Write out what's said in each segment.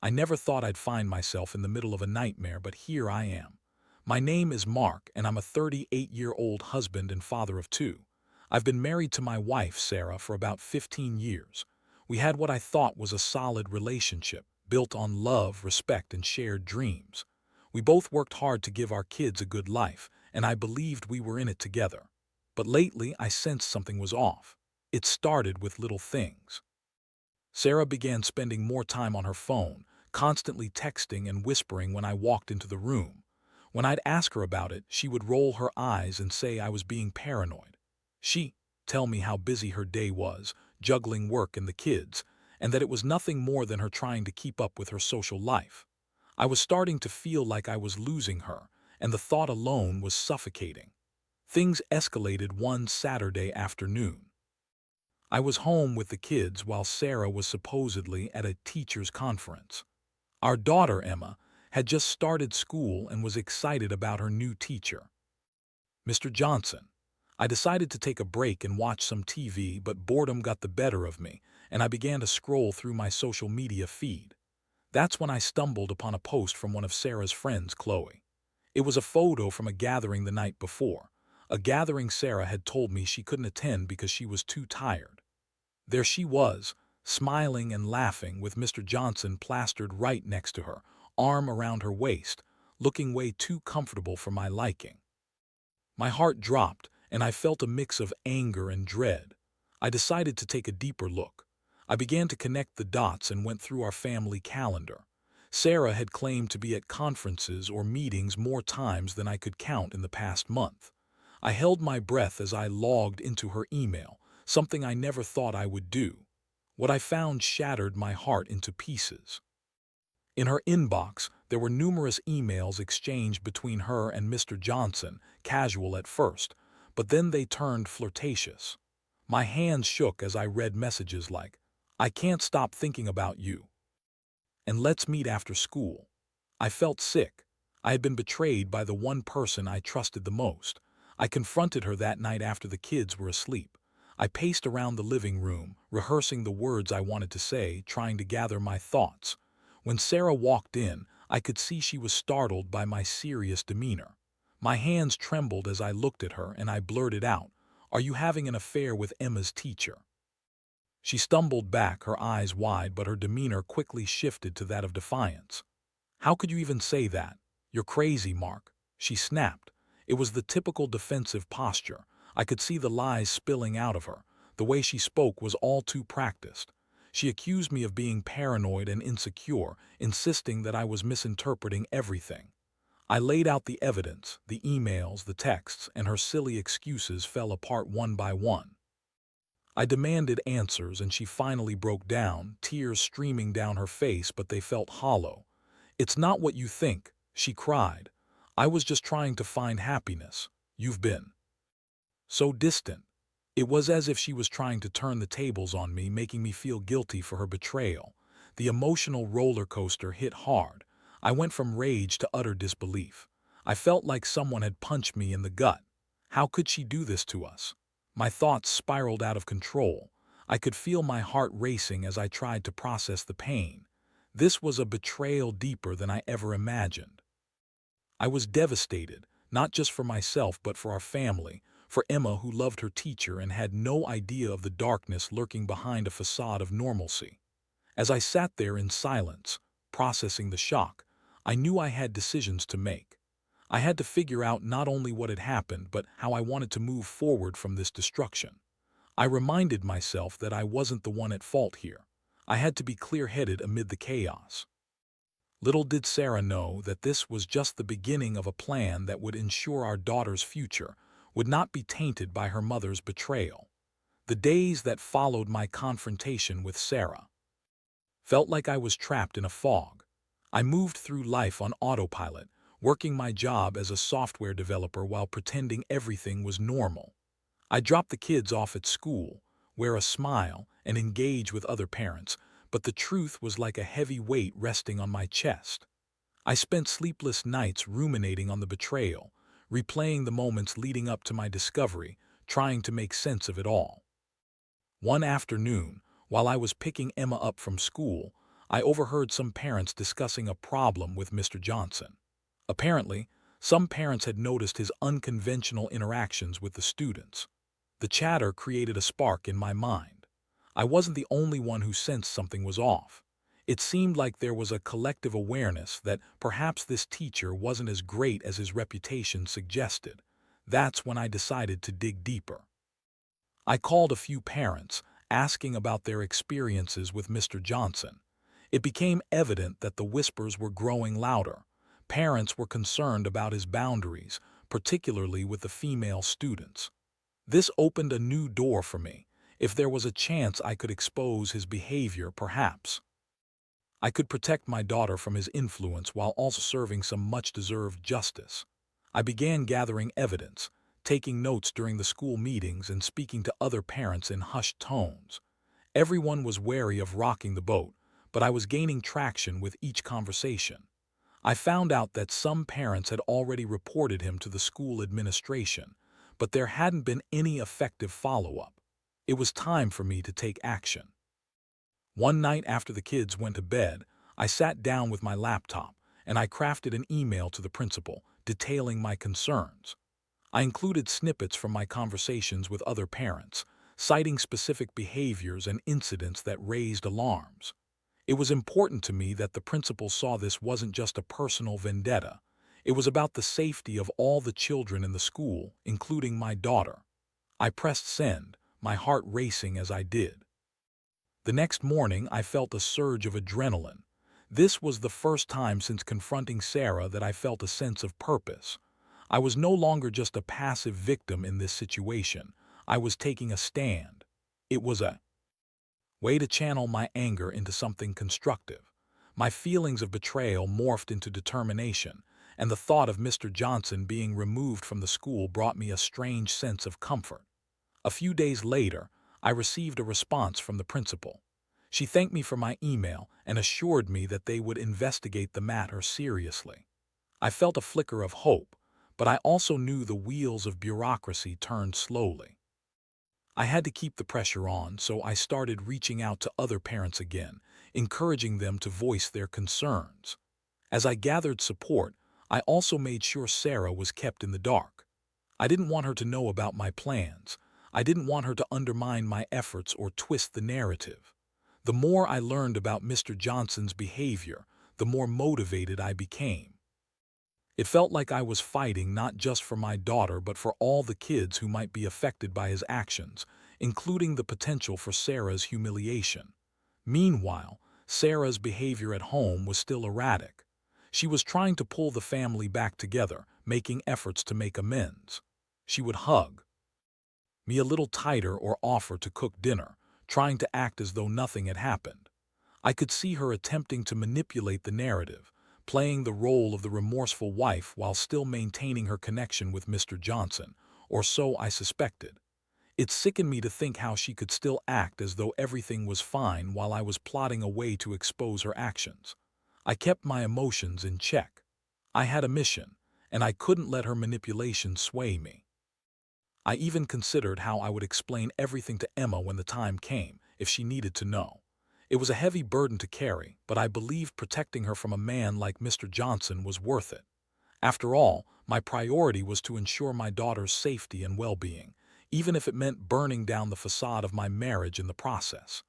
I never thought I'd find myself in the middle of a nightmare, but here I am. My name is Mark, and I'm a 38-year-old husband and father of two. I've been married to my wife, Sarah, for about 15 years. We had what I thought was a solid relationship, built on love, respect, and shared dreams. We both worked hard to give our kids a good life, and I believed we were in it together. But lately, I sensed something was off. It started with little things. Sarah began spending more time on her phone, constantly texting and whispering when I walked into the room. When I'd ask her about it, she would roll her eyes and say I was being paranoid. She'd tell me how busy her day was, juggling work and the kids, and that it was nothing more than her trying to keep up with her social life. I was starting to feel like I was losing her, and the thought alone was suffocating. Things escalated one Saturday afternoon. I was home with the kids while Sarah was supposedly at a teacher's conference. Our daughter, Emma, had just started school and was excited about her new teacher, Mr. Johnson. I decided to take a break and watch some TV, but boredom got the better of me, and I began to scroll through my social media feed. That's when I stumbled upon a post from one of Sarah's friends, Chloe. It was a photo from a gathering the night before, a gathering Sarah had told me she couldn't attend because she was too tired. There she was, smiling and laughing with Mr. Johnson plastered right next to her, arm around her waist, looking way too comfortable for my liking. My heart dropped, and I felt a mix of anger and dread. I decided to take a deeper look. I began to connect the dots and went through our family calendar. Sarah had claimed to be at conferences or meetings more times than I could count in the past month. I held my breath as I logged into her email, something I never thought I would do. What I found shattered my heart into pieces. In her inbox, there were numerous emails exchanged between her and Mr. Johnson, casual at first, but then they turned flirtatious. My hands shook as I read messages like, "I can't stop thinking about you," and "Let's meet after school." I felt sick. I had been betrayed by the one person I trusted the most. I confronted her that night after the kids were asleep. I paced around the living room, rehearsing the words I wanted to say, trying to gather my thoughts. When Sarah walked in, I could see she was startled by my serious demeanor. My hands trembled as I looked at her, and I blurted out, "Are you having an affair with Emma's teacher?" She stumbled back, her eyes wide, but her demeanor quickly shifted to that of defiance. "How could you even say that? You're crazy, Mark," she snapped. It was the typical defensive posture. I could see the lies spilling out of her. The way she spoke was all too practiced. She accused me of being paranoid and insecure, insisting that I was misinterpreting everything. I laid out the evidence, the emails, the texts, and her silly excuses fell apart one by one. I demanded answers, and she finally broke down, tears streaming down her face, but they felt hollow. "It's not what you think," she cried. "I was just trying to find happiness. You've been so distant." It was as if she was trying to turn the tables on me, making me feel guilty for her betrayal. The emotional roller coaster hit hard. I went from rage to utter disbelief. I felt like someone had punched me in the gut. How could she do this to us? My thoughts spiraled out of control. I could feel my heart racing as I tried to process the pain. This was a betrayal deeper than I ever imagined. I was devastated, not just for myself but for our family, for Emma, who loved her teacher and had no idea of the darkness lurking behind a facade of normalcy. As I sat there in silence, processing the shock, I knew I had decisions to make. I had to figure out not only what had happened, but how I wanted to move forward from this destruction. I reminded myself that I wasn't the one at fault here. I had to be clear-headed amid the chaos. Little did Sarah know that this was just the beginning of a plan that would ensure our daughter's future would not be tainted by her mother's betrayal. The days that followed my confrontation with Sarah felt like I was trapped in a fog. I moved through life on autopilot, working my job as a software developer while pretending everything was normal. I dropped the kids off at school, wear a smile, and engage with other parents, but the truth was like a heavy weight resting on my chest. I spent sleepless nights ruminating on the betrayal, replaying the moments leading up to my discovery, trying to make sense of it all. One afternoon, while I was picking Emma up from school, I overheard some parents discussing a problem with Mr. Johnson. Apparently, some parents had noticed his unconventional interactions with the students. The chatter created a spark in my mind. I wasn't the only one who sensed something was off. It seemed like there was a collective awareness that perhaps this teacher wasn't as great as his reputation suggested. That's when I decided to dig deeper. I called a few parents, asking about their experiences with Mr. Johnson. It became evident that the whispers were growing louder. Parents were concerned about his boundaries, particularly with the female students. This opened a new door for me. If there was a chance I could expose his behavior, perhaps I could protect my daughter from his influence while also serving some much-deserved justice. I began gathering evidence, taking notes during the school meetings and speaking to other parents in hushed tones. Everyone was wary of rocking the boat, but I was gaining traction with each conversation. I found out that some parents had already reported him to the school administration, but there hadn't been any effective follow-up. It was time for me to take action. One night after the kids went to bed, I sat down with my laptop and I crafted an email to the principal detailing my concerns. I included snippets from my conversations with other parents, citing specific behaviors and incidents that raised alarms. It was important to me that the principal saw this wasn't just a personal vendetta. It was about the safety of all the children in the school, including my daughter. I pressed send, my heart racing as I did. The next morning, I felt a surge of adrenaline. This was the first time since confronting Sarah that I felt a sense of purpose. I was no longer just a passive victim in this situation. I was taking a stand. It was a way to channel my anger into something constructive. My feelings of betrayal morphed into determination, and the thought of Mr. Johnson being removed from the school brought me a strange sense of comfort. A few days later, I received a response from the principal. She thanked me for my email and assured me that they would investigate the matter seriously. I felt a flicker of hope, but I also knew the wheels of bureaucracy turned slowly. I had to keep the pressure on, so I started reaching out to other parents again, encouraging them to voice their concerns. As I gathered support, I also made sure Sarah was kept in the dark. I didn't want her to know about my plans. I didn't want her to undermine my efforts or twist the narrative. The more I learned about Mr. Johnson's behavior, the more motivated I became. It felt like I was fighting not just for my daughter but for all the kids who might be affected by his actions, including the potential for Sarah's humiliation. Meanwhile, Sarah's behavior at home was still erratic. She was trying to pull the family back together, making efforts to make amends. She would hug me a little tighter or offer to cook dinner, trying to act as though nothing had happened. I could see her attempting to manipulate the narrative, playing the role of the remorseful wife while still maintaining her connection with Mr. Johnson, or so I suspected. It sickened me to think how she could still act as though everything was fine while I was plotting a way to expose her actions. I kept my emotions in check. I had a mission, and I couldn't let her manipulation sway me. I even considered how I would explain everything to Emma when the time came, if she needed to know. It was a heavy burden to carry, but I believed protecting her from a man like Mr. Johnson was worth it. After all, my priority was to ensure my daughter's safety and well-being, even if it meant burning down the facade of my marriage in the process.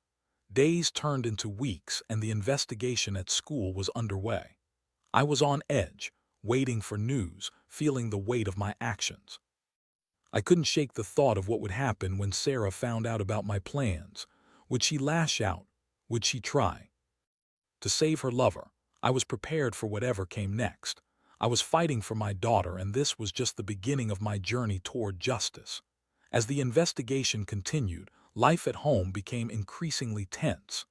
Days turned into weeks, and the investigation at school was underway. I was on edge, waiting for news, feeling the weight of my actions. I couldn't shake the thought of what would happen when Sarah found out about my plans. Would she lash out? Would she try to save her lover? I was prepared for whatever came next. I was fighting for my daughter, and this was just the beginning of my journey toward justice. As the investigation continued, life at home became increasingly tense.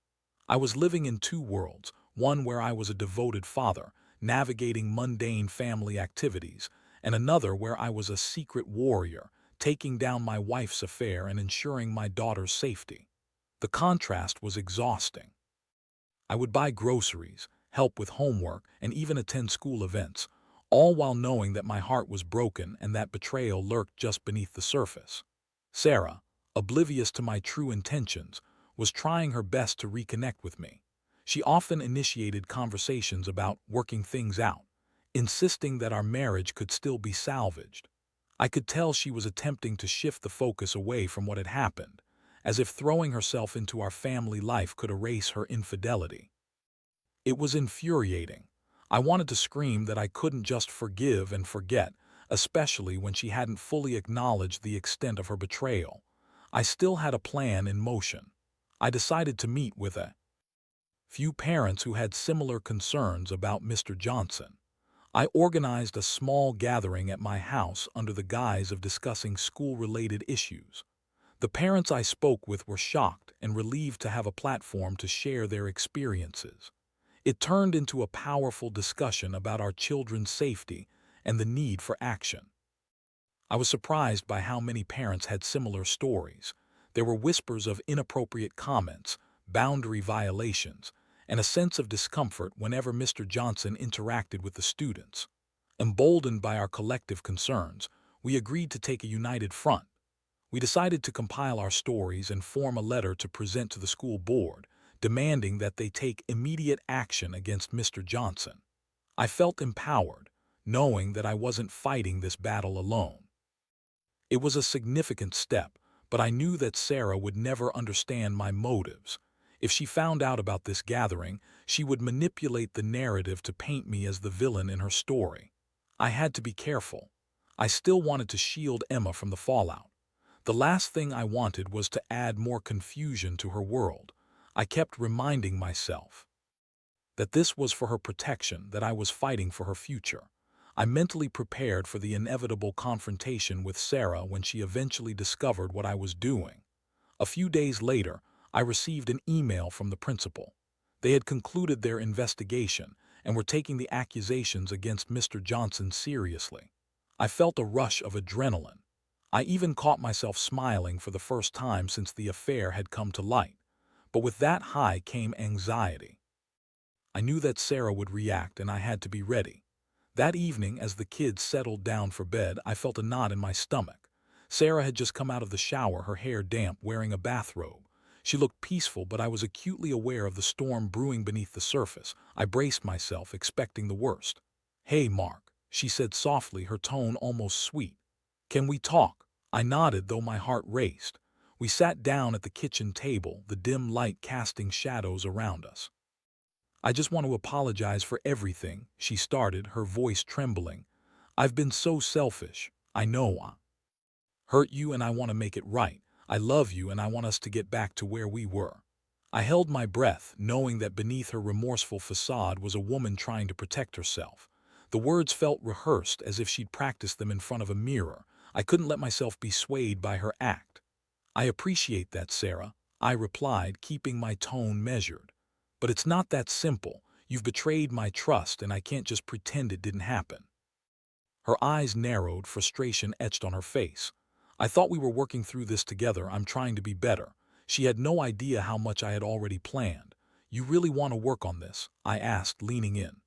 I was living in two worlds, one where I was a devoted father, navigating mundane family activities, and another where I was a secret warrior, taking down my wife's affair and ensuring my daughter's safety. The contrast was exhausting. I would buy groceries, help with homework, and even attend school events, all while knowing that my heart was broken and that betrayal lurked just beneath the surface. Sarah, oblivious to my true intentions, was trying her best to reconnect with me. She often initiated conversations about working things out, insisting that our marriage could still be salvaged. I could tell she was attempting to shift the focus away from what had happened, as if throwing herself into our family life could erase her infidelity. It was infuriating. I wanted to scream that I couldn't just forgive and forget, especially when she hadn't fully acknowledged the extent of her betrayal. I still had a plan in motion. I decided to meet with a few parents who had similar concerns about Mr. Johnson. I organized a small gathering at my house under the guise of discussing school-related issues. The parents I spoke with were shocked and relieved to have a platform to share their experiences. It turned into a powerful discussion about our children's safety and the need for action. I was surprised by how many parents had similar stories. There were whispers of inappropriate comments, boundary violations, and a sense of discomfort whenever Mr. Johnson interacted with the students. Emboldened by our collective concerns, we agreed to take a united front. We decided to compile our stories and form a letter to present to the school board, demanding that they take immediate action against Mr. Johnson. I felt empowered, knowing that I wasn't fighting this battle alone. It was a significant step, but I knew that Sarah would never understand my motives. If she found out about this gathering, she would manipulate the narrative to paint me as the villain in her story. I had to be careful. I still wanted to shield Emma from the fallout. The last thing I wanted was to add more confusion to her world. I kept reminding myself that this was for her protection, that I was fighting for her future. I mentally prepared for the inevitable confrontation with Sarah when she eventually discovered what I was doing. A few days later, I received an email from the principal. They had concluded their investigation and were taking the accusations against Mr. Johnson seriously. I felt a rush of adrenaline. I even caught myself smiling for the first time since the affair had come to light. But with that high came anxiety. I knew that Sarah would react and I had to be ready. That evening, as the kids settled down for bed, I felt a knot in my stomach. Sarah had just come out of the shower, her hair damp, wearing a bathrobe. She looked peaceful, but I was acutely aware of the storm brewing beneath the surface. I braced myself, expecting the worst. "Hey, Mark," she said softly, her tone almost sweet. "Can we talk?" I nodded, though my heart raced. We sat down at the kitchen table, the dim light casting shadows around us. "I just want to apologize for everything," she started, her voice trembling. "I've been so selfish. I know I hurt you and I want to make it right. I love you and I want us to get back to where we were." I held my breath, knowing that beneath her remorseful facade was a woman trying to protect herself. The words felt rehearsed, as if she'd practiced them in front of a mirror. I couldn't let myself be swayed by her act. "I appreciate that, Sarah," I replied, keeping my tone measured. "But it's not that simple. You've betrayed my trust and I can't just pretend it didn't happen." Her eyes narrowed, frustration etched on her face. "I thought we were working through this together. I'm trying to be better." She had no idea how much I had already planned. "You really want to work on this?" I asked, leaning in.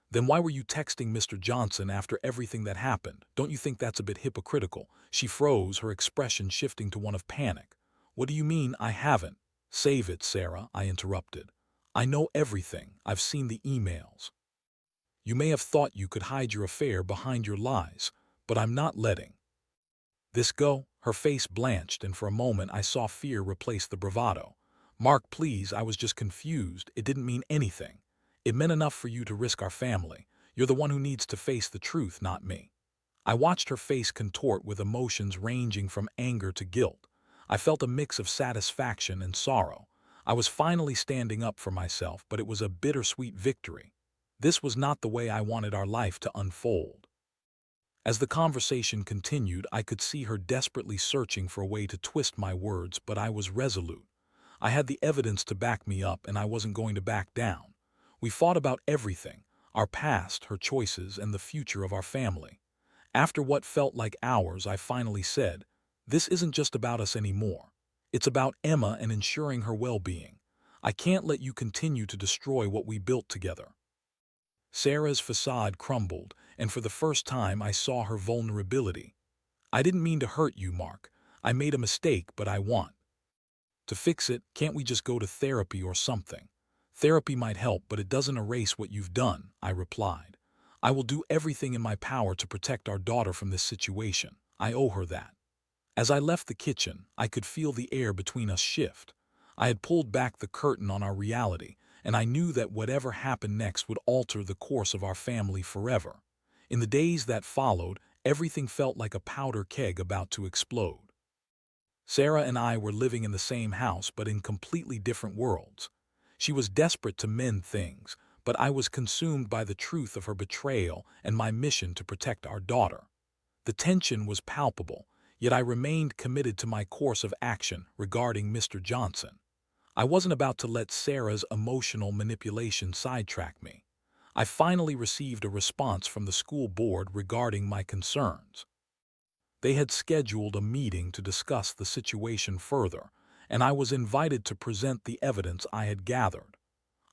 "Then why were you texting Mr. Johnson after everything that happened? Don't you think that's a bit hypocritical?" She froze, her expression shifting to one of panic. "What do you mean I haven't?" "Save it, Sarah," I interrupted. "I know everything. I've seen the emails. You may have thought you could hide your affair behind your lies, but I'm not letting this go." Her face blanched, and for a moment I saw fear replace the bravado. "Mark, please, I was just confused. It didn't mean anything. It meant enough for you to risk our family. You're the one who needs to face the truth, not me." I watched her face contort with emotions ranging from anger to guilt. I felt a mix of satisfaction and sorrow. I was finally standing up for myself, but it was a bittersweet victory. This was not the way I wanted our life to unfold. As the conversation continued, I could see her desperately searching for a way to twist my words, but I was resolute. I had the evidence to back me up, and I wasn't going to back down. We fought about everything: our past, her choices, and the future of our family. After what felt like hours, I finally said, "This isn't just about us anymore. It's about Emma and ensuring her well-being. I can't let you continue to destroy what we built together." Sarah's facade crumbled, and for the first time I saw her vulnerability. "I didn't mean to hurt you, Mark. I made a mistake, but I want to fix it. Can't we just go to therapy or something?" Therapy might help, but it doesn't erase what you've done, I replied. I will do everything in my power to protect our daughter from this situation. I owe her that. As I left the kitchen, I could feel the air between us shift. I had pulled back the curtain on our reality, and I knew that whatever happened next would alter the course of our family forever. In the days that followed, everything felt like a powder keg about to explode. Sarah and I were living in the same house but in completely different worlds. She was desperate to mend things, but I was consumed by the truth of her betrayal and my mission to protect our daughter. The tension was palpable, yet I remained committed to my course of action regarding Mr. Johnson. I wasn't about to let Sarah's emotional manipulation sidetrack me. I finally received a response from the school board regarding my concerns. They had scheduled a meeting to discuss the situation further, and I was invited to present the evidence I had gathered.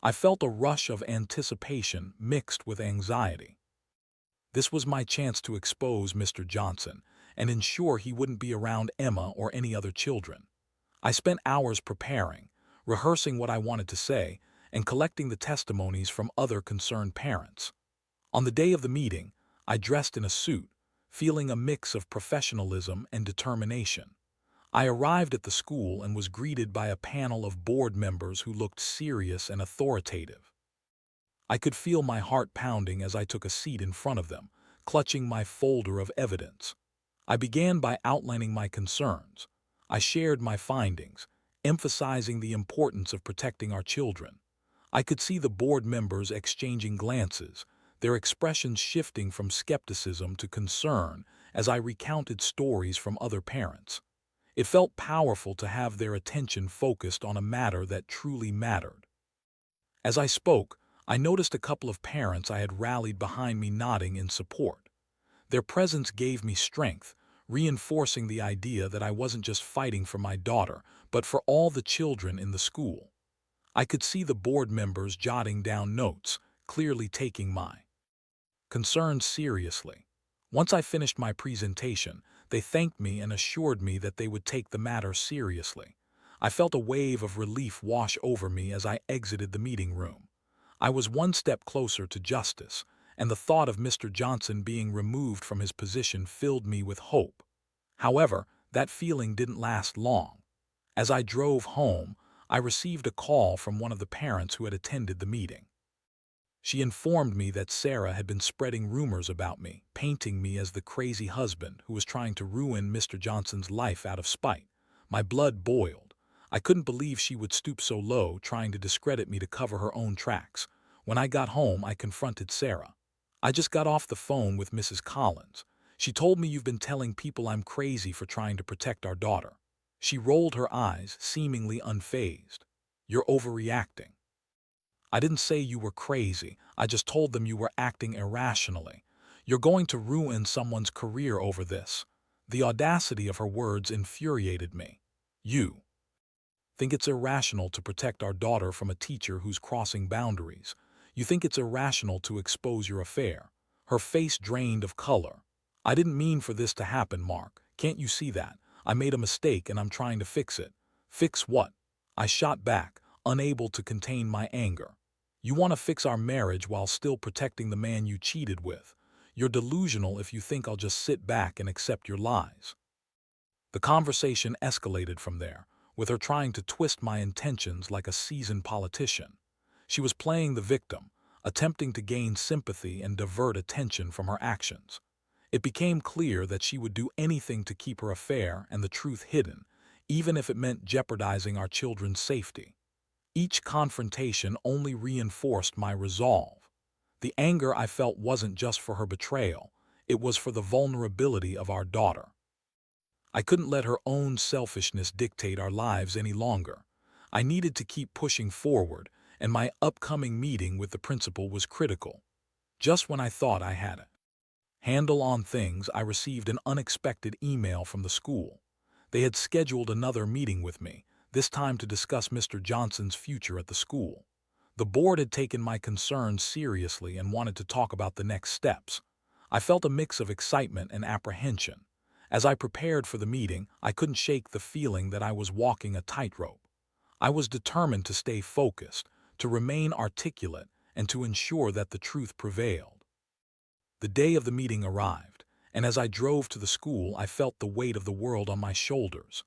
I felt a rush of anticipation mixed with anxiety. This was my chance to expose Mr. Johnson and ensure he wouldn't be around Emma or any other children. I spent hours preparing, rehearsing what I wanted to say, and collecting the testimonies from other concerned parents. On the day of the meeting, I dressed in a suit, feeling a mix of professionalism and determination. I arrived at the school and was greeted by a panel of board members who looked serious and authoritative. I could feel my heart pounding as I took a seat in front of them, clutching my folder of evidence. I began by outlining my concerns. I shared my findings, emphasizing the importance of protecting our children. I could see the board members exchanging glances, their expressions shifting from skepticism to concern as I recounted stories from other parents. It felt powerful to have their attention focused on a matter that truly mattered. As I spoke, I noticed a couple of parents I had rallied behind me nodding in support. Their presence gave me strength, reinforcing the idea that I wasn't just fighting for my daughter, but for all the children in the school. I could see the board members jotting down notes, clearly taking my concerns seriously. Once I finished my presentation, they thanked me and assured me that they would take the matter seriously. I felt a wave of relief wash over me as I exited the meeting room. I was one step closer to justice, and the thought of Mr. Johnson being removed from his position filled me with hope. However, that feeling didn't last long. As I drove home, I received a call from one of the parents who had attended the meeting. She informed me that Sarah had been spreading rumors about me, painting me as the crazy husband who was trying to ruin Mr. Johnson's life out of spite. My blood boiled. I couldn't believe she would stoop so low, trying to discredit me to cover her own tracks. When I got home, I confronted Sarah. I just got off the phone with Mrs. Collins. She told me you've been telling people I'm crazy for trying to protect our daughter. She rolled her eyes, seemingly unfazed. You're overreacting. I didn't say you were crazy. I just told them you were acting irrationally. You're going to ruin someone's career over this. The audacity of her words infuriated me. You think it's irrational to protect our daughter from a teacher who's crossing boundaries. You think it's irrational to expose your affair. Her face drained of color. I didn't mean for this to happen, Mark. Can't you see that? I made a mistake and I'm trying to fix it. Fix what? I shot back, unable to contain my anger. You want to fix our marriage while still protecting the man you cheated with. You're delusional if you think I'll just sit back and accept your lies. The conversation escalated from there, with her trying to twist my intentions like a seasoned politician. She was playing the victim, attempting to gain sympathy and divert attention from her actions. It became clear that she would do anything to keep her affair and the truth hidden, even if it meant jeopardizing our children's safety. Each confrontation only reinforced my resolve. The anger I felt wasn't just for her betrayal, it was for the vulnerability of our daughter. I couldn't let her own selfishness dictate our lives any longer. I needed to keep pushing forward, and my upcoming meeting with the principal was critical. Just when I thought I had a handle on things, I received an unexpected email from the school. They had scheduled another meeting with me, this time to discuss Mr. Johnson's future at the school. The board had taken my concerns seriously and wanted to talk about the next steps. I felt a mix of excitement and apprehension. As I prepared for the meeting, I couldn't shake the feeling that I was walking a tightrope. I was determined to stay focused, to remain articulate, and to ensure that the truth prevailed. The day of the meeting arrived, and as I drove to the school, I felt the weight of the world on my shoulders.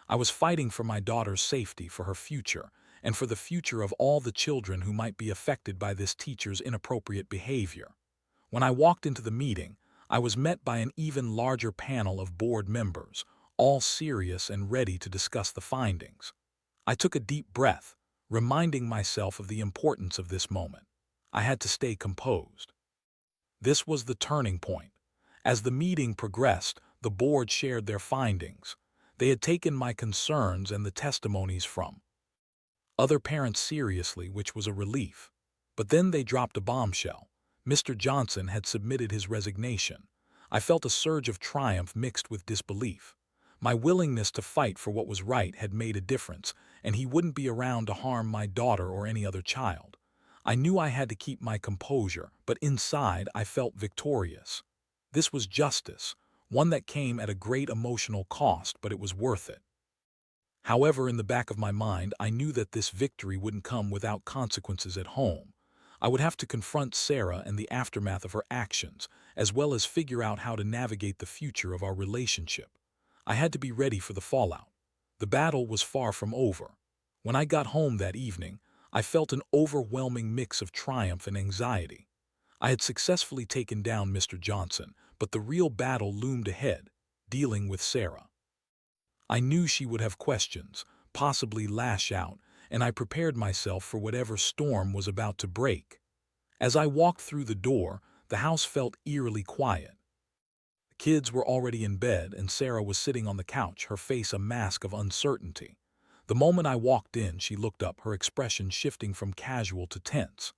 I was fighting for my daughter's safety, for her future, and for the future of all the children who might be affected by this teacher's inappropriate behavior. When I walked into the meeting, I was met by an even larger panel of board members, all serious and ready to discuss the findings. I took a deep breath, reminding myself of the importance of this moment. I had to stay composed. This was the turning point. As the meeting progressed, the board shared their findings. They had taken my concerns and the testimonies from other parents seriously, which was a relief. But then they dropped a bombshell. Mr. Johnson had submitted his resignation. I felt a surge of triumph mixed with disbelief. My willingness to fight for what was right had made a difference, and he wouldn't be around to harm my daughter or any other child. I knew I had to keep my composure, but inside I felt victorious. This was justice, one that came at a great emotional cost, but it was worth it. However, in the back of my mind, I knew that this victory wouldn't come without consequences at home. I would have to confront Sarah and the aftermath of her actions, as well as figure out how to navigate the future of our relationship. I had to be ready for the fallout. The battle was far from over. When I got home that evening, I felt an overwhelming mix of triumph and anxiety. I had successfully taken down Mr. Johnson, but the real battle loomed ahead, dealing with Sarah. I knew she would have questions, possibly lash out, and I prepared myself for whatever storm was about to break. As I walked through the door, the house felt eerily quiet. The kids were already in bed, and Sarah was sitting on the couch, her face a mask of uncertainty. The moment I walked in, she looked up, her expression shifting from casual to tense.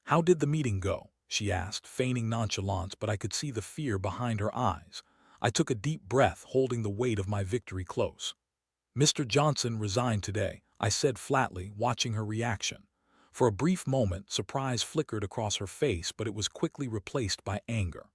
"How did the meeting go?" she asked, feigning nonchalance, but I could see the fear behind her eyes. I took a deep breath, holding the weight of my victory close. "Mr. Johnson resigned today," I said flatly, watching her reaction. For a brief moment, surprise flickered across her face, but it was quickly replaced by anger.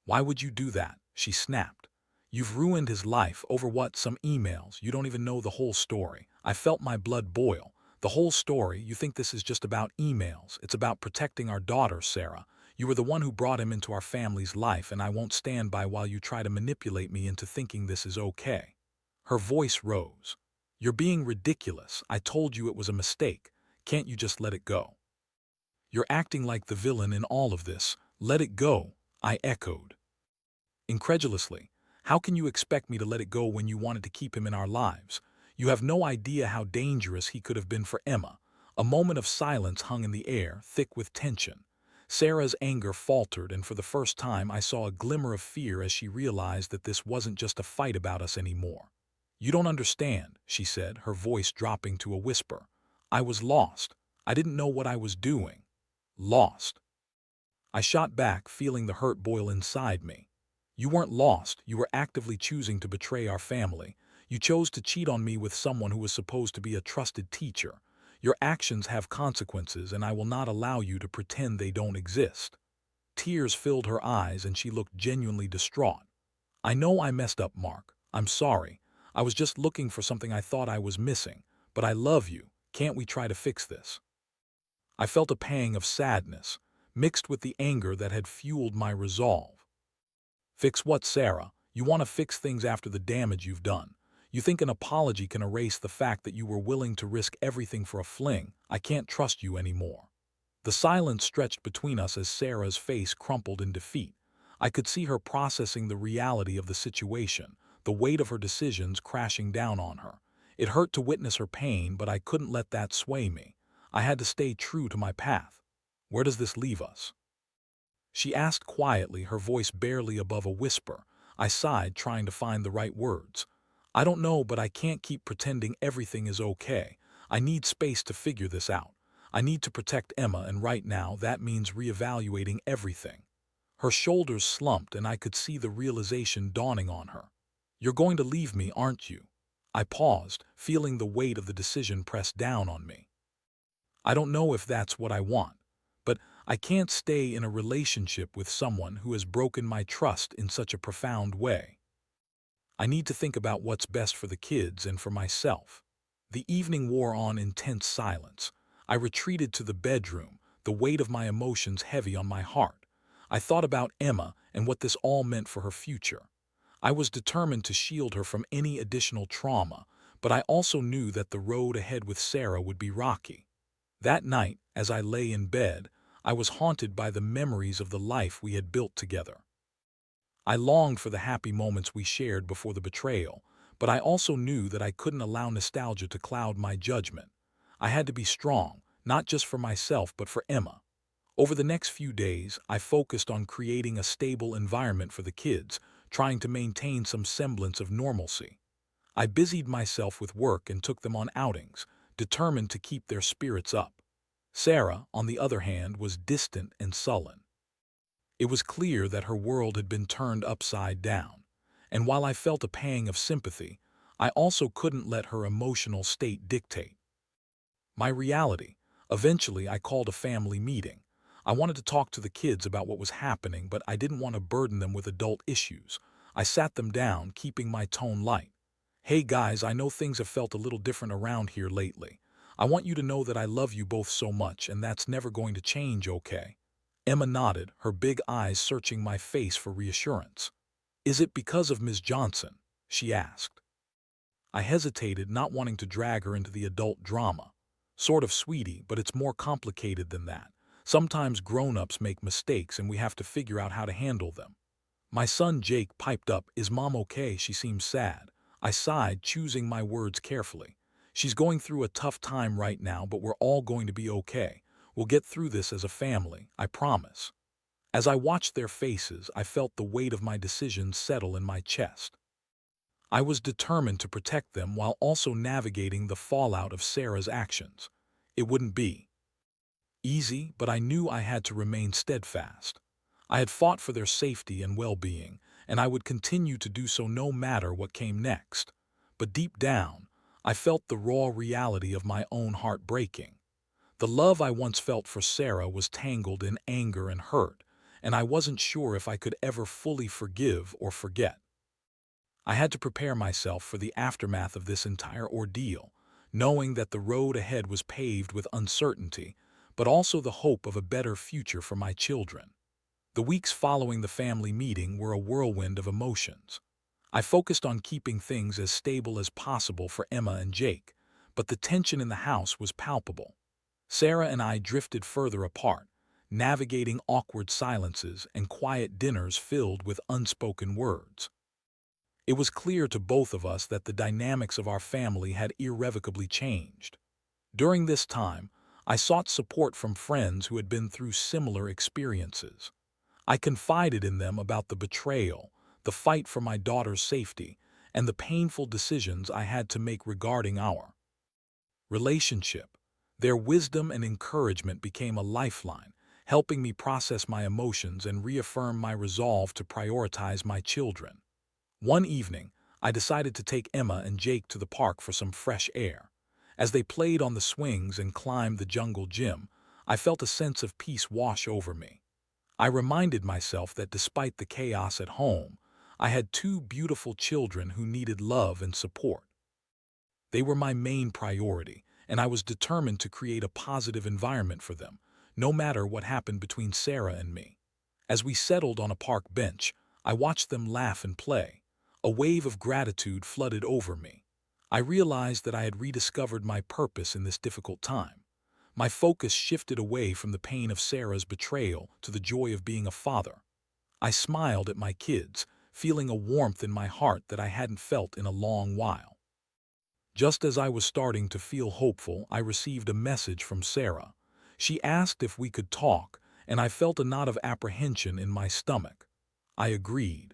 "Why would you do that?" she snapped. "You've ruined his life over what, some emails? You don't even know the whole story." I felt my blood boil. "The whole story? You think this is just about emails? It's about protecting our daughter, Sarah. You were the one who brought him into our family's life, and I won't stand by while you try to manipulate me into thinking this is okay." Her voice rose. "You're being ridiculous. I told you it was a mistake. Can't you just let it go?" "You're acting like the villain in all of this." "Let it go," I echoed incredulously. "How can you expect me to let it go when you wanted to keep him in our lives? You have no idea how dangerous he could have been for Emma." A moment of silence hung in the air, thick with tension. Sarah's anger faltered, and for the first time I saw a glimmer of fear as she realized that this wasn't just a fight about us anymore. "You don't understand," she said, her voice dropping to a whisper. "I was lost. I didn't know what I was doing." "Lost?" I shot back, feeling the hurt boil inside me. "You weren't lost. You were actively choosing to betray our family. You chose to cheat on me with someone who was supposed to be a trusted teacher. Your actions have consequences, and I will not allow you to pretend they don't exist." Tears filled her eyes, and she looked genuinely distraught. "I know I messed up, Mark. I'm sorry. I was just looking for something I thought I was missing. But I love you. Can't we try to fix this?" I felt a pang of sadness, mixed with the anger that had fueled my resolve. "Fix what, Sarah? You want to fix things after the damage you've done. You think an apology can erase the fact that you were willing to risk everything for a fling? I can't trust you anymore." The silence stretched between us as Sarah's face crumpled in defeat. I could see her processing the reality of the situation, the weight of her decisions crashing down on her. It hurt to witness her pain, but I couldn't let that sway me. I had to stay true to my path. "Where does this leave us?" she asked quietly, her voice barely above a whisper. I sighed, trying to find the right words. "I don't know, but I can't keep pretending everything is okay. I need space to figure this out. I need to protect Emma, and right now that means reevaluating everything." Her shoulders slumped, and I could see the realization dawning on her. "You're going to leave me, aren't you?" I paused, feeling the weight of the decision press down on me. "I don't know if that's what I want, but I can't stay in a relationship with someone who has broken my trust in such a profound way. I need to think about what's best for the kids and for myself." The evening wore on in tense silence. I retreated to the bedroom, the weight of my emotions heavy on my heart. I thought about Emma and what this all meant for her future. I was determined to shield her from any additional trauma, but I also knew that the road ahead with Sarah would be rocky. That night, as I lay in bed, I was haunted by the memories of the life we had built together. I longed for the happy moments we shared before the betrayal, but I also knew that I couldn't allow nostalgia to cloud my judgment. I had to be strong, not just for myself but for Emma. Over the next few days, I focused on creating a stable environment for the kids, trying to maintain some semblance of normalcy. I busied myself with work and took them on outings, determined to keep their spirits up. Sarah, on the other hand, was distant and sullen. It was clear that her world had been turned upside down, and while I felt a pang of sympathy, I also couldn't let her emotional state dictate my reality. Eventually, I called a family meeting. I wanted to talk to the kids about what was happening, but I didn't want to burden them with adult issues. I sat them down, keeping my tone light. Hey guys, I know things have felt a little different around here lately. I want you to know that I love you both so much, and that's never going to change, okay? Emma nodded, her big eyes searching my face for reassurance. Is it because of Ms. Johnson? She asked. I hesitated, not wanting to drag her into the adult drama. Sort of, sweetie, but it's more complicated than that. Sometimes grown-ups make mistakes and we have to figure out how to handle them. My son Jake piped up, is Mom okay? She seems sad. I sighed, choosing my words carefully. She's going through a tough time right now, but we're all going to be okay. We'll get through this as a family, I promise. As I watched their faces, I felt the weight of my decision settle in my chest. I was determined to protect them while also navigating the fallout of Sarah's actions. It wouldn't be easy, but I knew I had to remain steadfast. I had fought for their safety and well-being, and I would continue to do so no matter what came next. But deep down, I felt the raw reality of my own heart breaking. The love I once felt for Sarah was tangled in anger and hurt, and I wasn't sure if I could ever fully forgive or forget. I had to prepare myself for the aftermath of this entire ordeal, knowing that the road ahead was paved with uncertainty, but also the hope of a better future for my children. The weeks following the family meeting were a whirlwind of emotions. I focused on keeping things as stable as possible for Emma and Jake, but the tension in the house was palpable. Sarah and I drifted further apart, navigating awkward silences and quiet dinners filled with unspoken words. It was clear to both of us that the dynamics of our family had irrevocably changed. During this time, I sought support from friends who had been through similar experiences. I confided in them about the betrayal, the fight for my daughter's safety, and the painful decisions I had to make regarding our relationship. Their wisdom and encouragement became a lifeline, helping me process my emotions and reaffirm my resolve to prioritize my children. One evening, I decided to take Emma and Jake to the park for some fresh air. As they played on the swings and climbed the jungle gym, I felt a sense of peace wash over me. I reminded myself that despite the chaos at home, I had two beautiful children who needed love and support. They were my main priority, and I was determined to create a positive environment for them, no matter what happened between Sarah and me. As we settled on a park bench, I watched them laugh and play. A wave of gratitude flooded over me. I realized that I had rediscovered my purpose in this difficult time. My focus shifted away from the pain of Sarah's betrayal to the joy of being a father. I smiled at my kids, feeling a warmth in my heart that I hadn't felt in a long while. Just as I was starting to feel hopeful, I received a message from Sarah. She asked if we could talk, and I felt a knot of apprehension in my stomach. I agreed,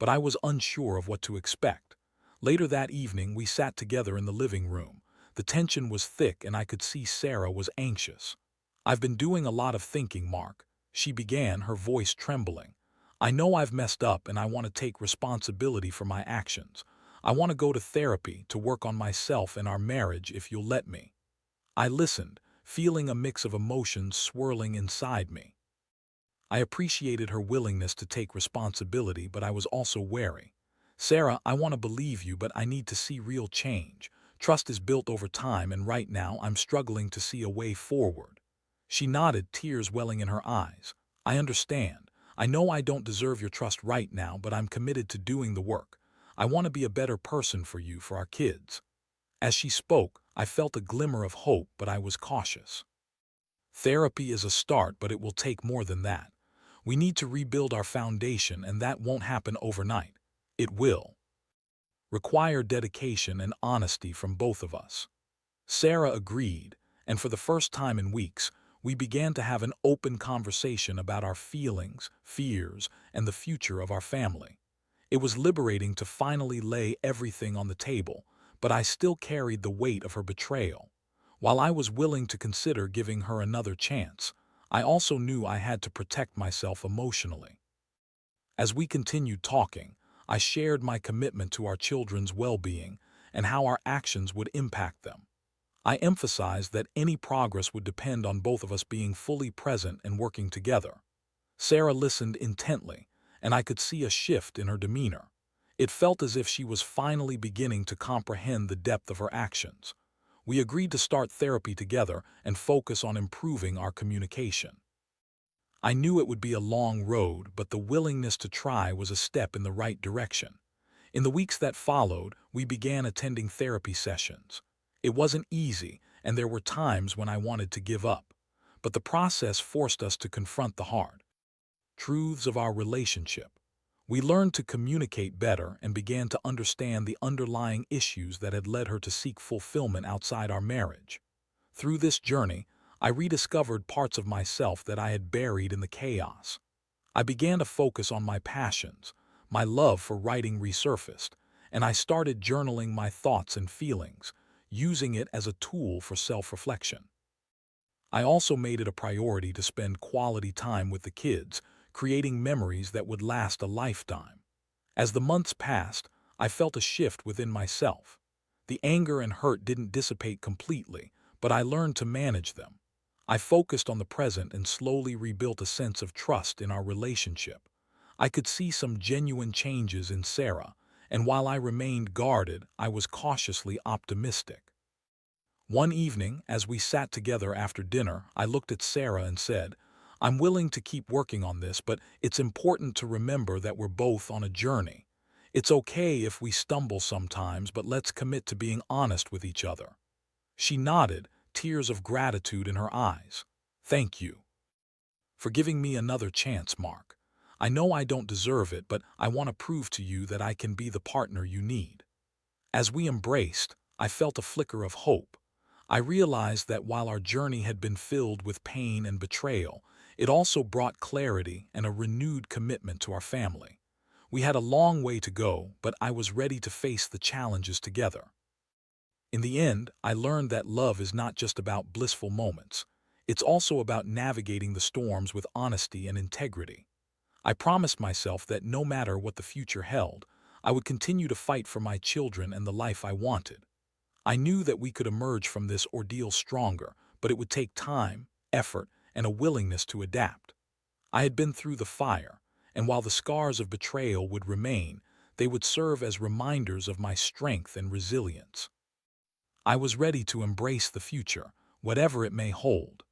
but I was unsure of what to expect. Later that evening, we sat together in the living room. The tension was thick and I could see Sarah was anxious. I've been doing a lot of thinking, Mark, she began, her voice trembling. I know I've messed up and I want to take responsibility for my actions. I want to go to therapy to work on myself and our marriage if you'll let me. I listened, feeling a mix of emotions swirling inside me. I appreciated her willingness to take responsibility, but I was also wary. Sarah, I want to believe you, but I need to see real change. Trust is built over time, and right now I'm struggling to see a way forward." She nodded, tears welling in her eyes. "I understand. I know I don't deserve your trust right now, but I'm committed to doing the work. I want to be a better person for you, for our kids." As she spoke, I felt a glimmer of hope, but I was cautious. Therapy is a start, but it will take more than that. We need to rebuild our foundation, and that won't happen overnight. It will require dedication and honesty from both of us. Sarah agreed, and for the first time in weeks, we began to have an open conversation about our feelings, fears, and the future of our family. It was liberating to finally lay everything on the table, but I still carried the weight of her betrayal. While I was willing to consider giving her another chance, I also knew I had to protect myself emotionally. As we continued talking, I shared my commitment to our children's well-being and how our actions would impact them. I emphasized that any progress would depend on both of us being fully present and working together. Sarah listened intently, and I could see a shift in her demeanor. It felt as if she was finally beginning to comprehend the depth of her actions. We agreed to start therapy together and focus on improving our communication. I knew it would be a long road, but the willingness to try was a step in the right direction. In the weeks that followed, we began attending therapy sessions. It wasn't easy, and there were times when I wanted to give up. But the process forced us to confront the hard truths of our relationship. We learned to communicate better and began to understand the underlying issues that had led her to seek fulfillment outside our marriage. Through this journey, I rediscovered parts of myself that I had buried in the chaos. I began to focus on my passions. My love for writing resurfaced, and I started journaling my thoughts and feelings, using it as a tool for self-reflection. I also made it a priority to spend quality time with the kids, creating memories that would last a lifetime. As the months passed, I felt a shift within myself. The anger and hurt didn't dissipate completely, but I learned to manage them. I focused on the present and slowly rebuilt a sense of trust in our relationship. I could see some genuine changes in Sarah, and while I remained guarded, I was cautiously optimistic. One evening, as we sat together after dinner, I looked at Sarah and said, "I'm willing to keep working on this, but it's important to remember that we're both on a journey. It's okay if we stumble sometimes, but let's commit to being honest with each other." She nodded, tears of gratitude in her eyes. "Thank you for giving me another chance, Mark. I know I don't deserve it, but I want to prove to you that I can be the partner you need." As we embraced, I felt a flicker of hope. I realized that while our journey had been filled with pain and betrayal, it also brought clarity and a renewed commitment to our family. We had a long way to go, but I was ready to face the challenges together. In the end, I learned that love is not just about blissful moments. It's also about navigating the storms with honesty and integrity. I promised myself that no matter what the future held, I would continue to fight for my children and the life I wanted. I knew that we could emerge from this ordeal stronger, but it would take time, effort, and a willingness to adapt. I had been through the fire, and while the scars of betrayal would remain, they would serve as reminders of my strength and resilience. I was ready to embrace the future, whatever it may hold.